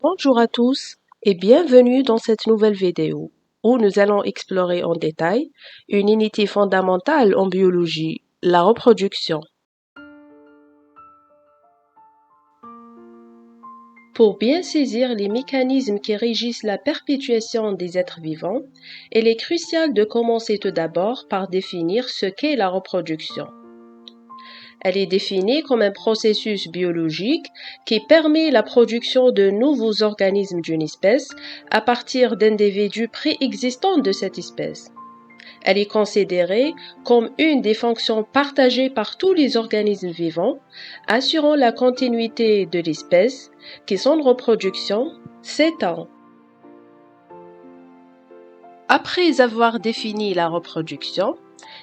Bonjour à tous et bienvenue dans cette nouvelle vidéo où nous allons explorer en détail une unité fondamentale en biologie, la reproduction. Pour bien saisir les mécanismes qui régissent la perpétuation des êtres vivants, il est crucial de commencer tout d'abord par définir ce qu'est la reproduction. Elle est définie comme un processus biologique qui permet la production de nouveaux organismes d'une espèce à partir d'individus préexistants de cette espèce. Elle est considérée comme une des fonctions partagées par tous les organismes vivants, assurant la continuité de l'espèce qui son reproduction s'étend. Après avoir défini la reproduction,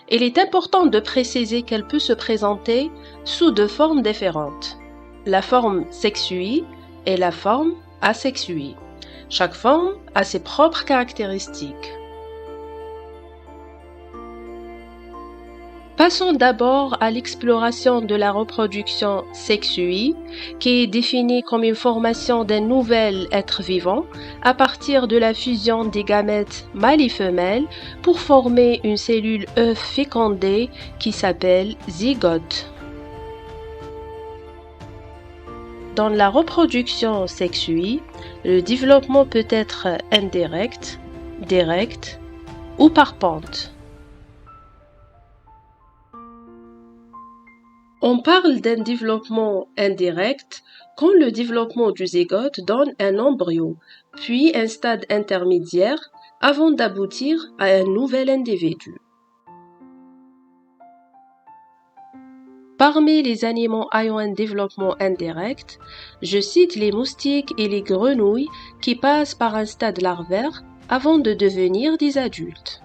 il est important de préciser qu'elle peut se présenter sous deux formes différentes, la forme sexuée et la forme asexuée. Chaque forme a ses propres caractéristiques. Passons d'abord à l'exploration de la reproduction sexuée, qui est définie comme une formation d'un nouvel être vivant à partir de la fusion des gamètes mâle et femelle pour former une cellule œuf fécondée qui s'appelle zygote. Dans la reproduction sexuée, le développement peut être indirect, direct ou par pente. On parle d'un développement indirect quand le développement du zygote donne un embryo, puis un stade intermédiaire avant d'aboutir à un nouvel individu. Parmi les animaux ayant un développement indirect, je cite les moustiques et les grenouilles qui passent par un stade larvaire avant de devenir des adultes.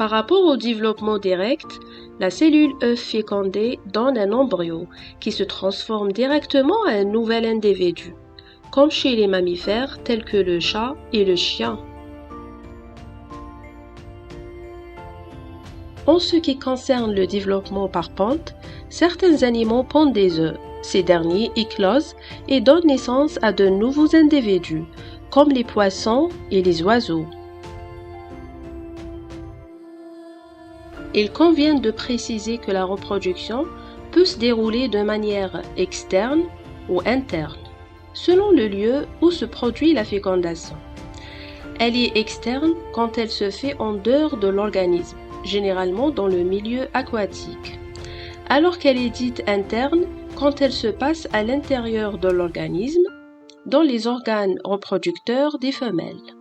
Par rapport au développement direct, la cellule œuf fécondée donne un embryo qui se transforme directement à un nouvel individu, comme chez les mammifères tels que le chat et le chien. En ce qui concerne le développement par pente, certains animaux pondent des œufs. Ces derniers éclosent et donnent naissance à de nouveaux individus, comme les poissons et les oiseaux. Il convient de préciser que la reproduction peut se dérouler de manière externe ou interne, selon le lieu où se produit la fécondation. Elle est externe quand elle se fait en dehors de l'organisme, généralement dans le milieu aquatique, alors qu'elle est dite interne quand elle se passe à l'intérieur de l'organisme, dans les organes reproducteurs des femelles.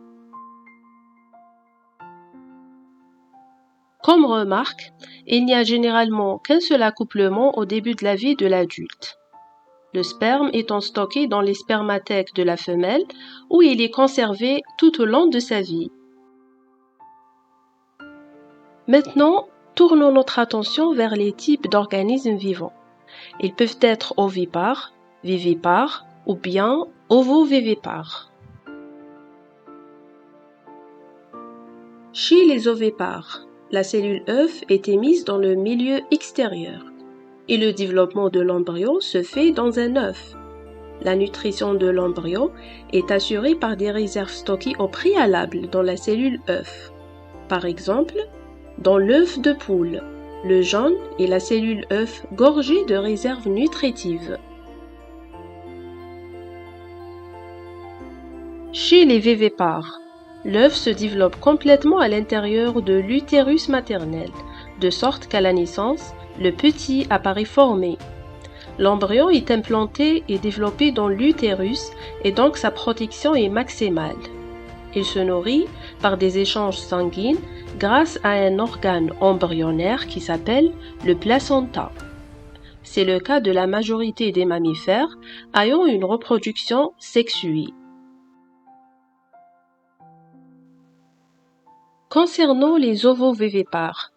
Comme remarque, il n'y a généralement qu'un seul accouplement au début de la vie de l'adulte. Le sperme étant stocké dans les spermathèques de la femelle où il est conservé tout au long de sa vie. Maintenant, tournons notre attention vers les types d'organismes vivants. Ils peuvent être ovipares, vivipares ou bien ovovivipares. Chez les ovipares, la cellule œuf est émise dans le milieu extérieur et le développement de l'embryo se fait dans un œuf. La nutrition de l'embryo est assurée par des réserves stockées au préalable dans la cellule œuf. Par exemple, dans l'œuf de poule, le jaune est la cellule œuf gorgée de réserves nutritives. Chez les vivipares, l'œuf se développe complètement à l'intérieur de l'utérus maternel, de sorte qu'à la naissance, le petit apparaît formé. L'embryon est implanté et développé dans l'utérus et donc sa protection est maximale. Il se nourrit par des échanges sanguins grâce à un organe embryonnaire qui s'appelle le placenta. C'est le cas de la majorité des mammifères ayant une reproduction sexuée. Concernant les ovovivipares,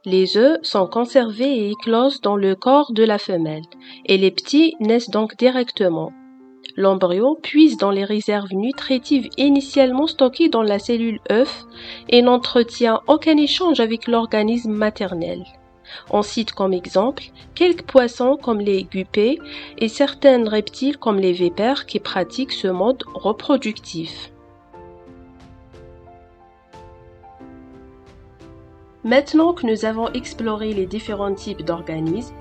les œufs sont conservés et éclosent dans le corps de la femelle, et les petits naissent donc directement. L'embryo puise dans les réserves nutritives initialement stockées dans la cellule œuf et n'entretient aucun échange avec l'organisme maternel. On cite comme exemple quelques poissons comme les gupées et certains reptiles comme les vipères qui pratiquent ce mode reproductif. Maintenant que nous avons exploré les différents types d'organismes,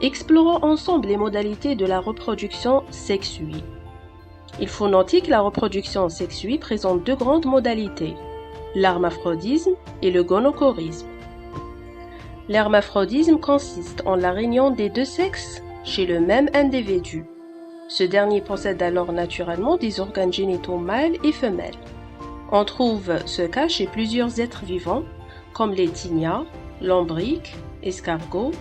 explorons ensemble les modalités de la reproduction sexuée. Il faut noter que la reproduction sexuée présente deux grandes modalités, l'hermaphrodisme et le gonochorisme. L'hermaphrodisme consiste en la réunion des deux sexes chez le même individu. Ce dernier possède alors naturellement des organes génitaux mâles et femelles. On trouve ce cas chez plusieurs êtres vivants, comme les tynias, lombriques, escargots,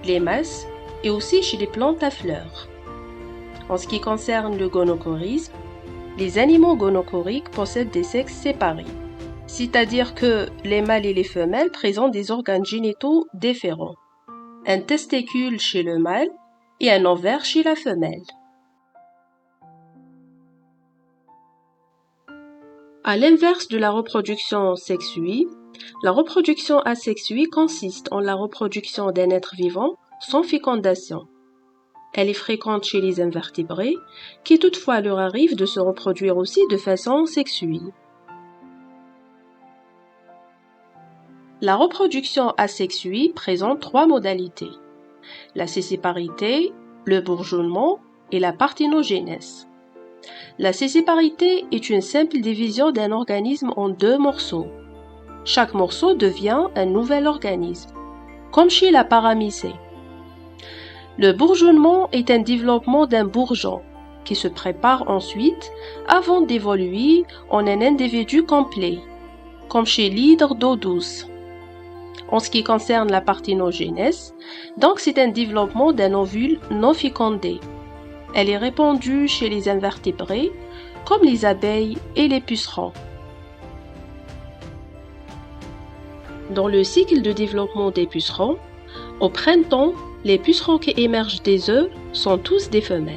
limaces et aussi chez les plantes à fleurs. En ce qui concerne le gonochorisme, les animaux gonochoriques possèdent des sexes séparés, c'est-à-dire que les mâles et les femelles présentent des organes génitaux différents, un testicule chez le mâle et un ovaire chez la femelle. À l'inverse de la reproduction sexuée, la reproduction asexuée consiste en la reproduction d'un être vivant sans fécondation. Elle est fréquente chez les invertébrés, qui toutefois leur arrive de se reproduire aussi de façon sexuée. La reproduction asexuée présente trois modalités, la sessiparité, le bourgeonnement et la parthénogénèse. La sessiparité est une simple division d'un organisme en deux morceaux. Chaque morceau devient un nouvel organisme, comme chez la paramycée. Le bourgeonnement est un développement d'un bourgeon qui se prépare ensuite avant d'évoluer en un individu complet, comme chez l'hydre d'eau douce. En ce qui concerne la parthénogénèse, donc c'est un développement d'un ovule non fécondé. Elle est répandue chez les invertébrés, comme les abeilles et les pucerons. Dans le cycle de développement des pucerons, au printemps, les pucerons qui émergent des œufs sont tous des femelles.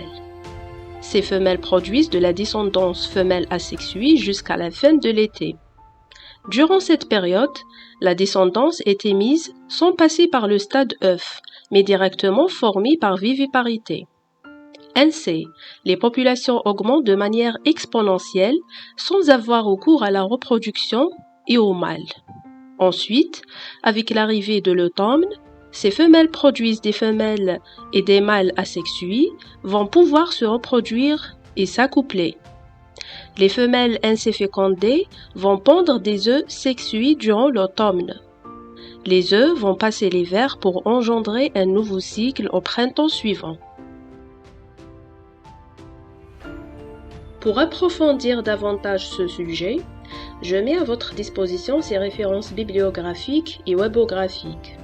Ces femelles produisent de la descendance femelle asexuée jusqu'à la fin de l'été. Durant cette période, la descendance est émise sans passer par le stade œuf, mais directement formée par viviparité. Ainsi, les populations augmentent de manière exponentielle sans avoir recours à la reproduction et au mâle. Ensuite, avec l'arrivée de l'automne, ces femelles produisent des femelles et des mâles asexués vont pouvoir se reproduire et s'accoupler. Les femelles ainsi fécondées vont pondre des œufs sexués durant l'automne. Les œufs vont passer l'hiver pour engendrer un nouveau cycle au printemps suivant. Pour approfondir davantage ce sujet, je mets à votre disposition ces références bibliographiques et webographiques.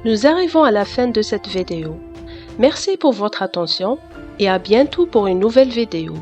Nous arrivons à la fin de cette vidéo. Merci pour votre attention et à bientôt pour une nouvelle vidéo.